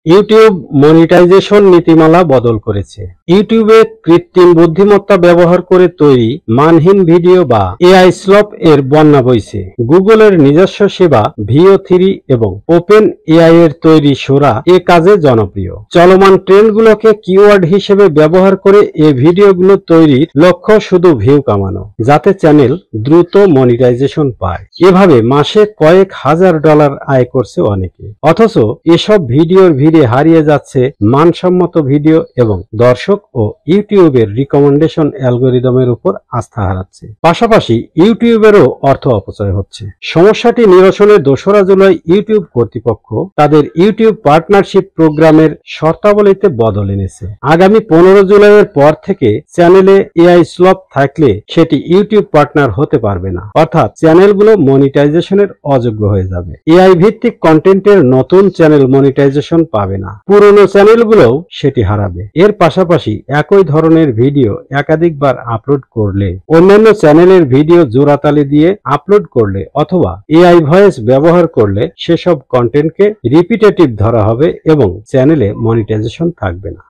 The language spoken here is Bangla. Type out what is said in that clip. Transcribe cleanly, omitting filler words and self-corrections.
ইউটিউব মনিটাইজেশন নীতিমালা বদল করেছে। ইউটিউবে কৃত্রিম বুদ্ধিমত্তা ব্যবহার করে তৈরি মানহীন ভিডিও বা এআই স্লপ এর বন্যা বইছে। গুগলের নিজস্ব সেবা ভিও3 এবং ওপেন এআই এর তৈরি সোরা এ কাজে জনপ্রিয়। চলমান ট্রেন্ডগুলোকে কিওয়ার্ড হিসেবে ব্যবহার করে এই ভিডিওগুলো তৈরির লক্ষ্য শুধু ভিউ কামানো, যাতে চ্যানেল দ্রুত মনিটাইজেশন পায়। এভাবে মাসে কয়েক হাজার ডলার আয় করছে অনেকে। অথচ এসব ভিডিওর ভিড়ে হারিয়ে যাচ্ছে মানসম্মত ভিডিও এবং দর্শক ও ইউটিউবের রিকমেন্ডেশন অ্যালগোরিদমের উপর আস্থা হারাচ্ছে। পাশাপাশি ইউটিউবেরও অর্থ অপচয় হচ্ছে। সমস্যাটি নিরসনে 2রা জুলাই ইউটিউব কর্তৃপক্ষ তাদের ইউটিউব পার্টনারশিপ প্রোগ্রামের শর্তাবলীতে বদল এনেছে। আগামী 15 জুলাইয়ের পর থেকে চ্যানেলে এআই স্লপ থাকলে সেটি ইউটিউব পার্টনার হতে পারবে না, অর্থাৎ চ্যানেলগুলো মনিটাইজেশনের অযোগ্য হয়ে যাবে। এআই ভিত্তিক কন্টেন্টের নতুন চ্যানেল মনিটাইজেশন পাবে না, পুরনো চ্যানেলগুলোও সেটি হারাবে। এর পাশাপাশি একই ধরনের ভিডিও একাধিকবার আপলোড করলে, অন্যান্য চ্যানেলের ভিডিও জোড়াতালি দিয়ে আপলোড করলে অথবা এআই ভয়েস ব্যবহার করলে সেসব কন্টেন্টকে রিপিটেটিভ ধরা হবে এবং চ্যানেলে মনিটাইজেশন থাকবে না।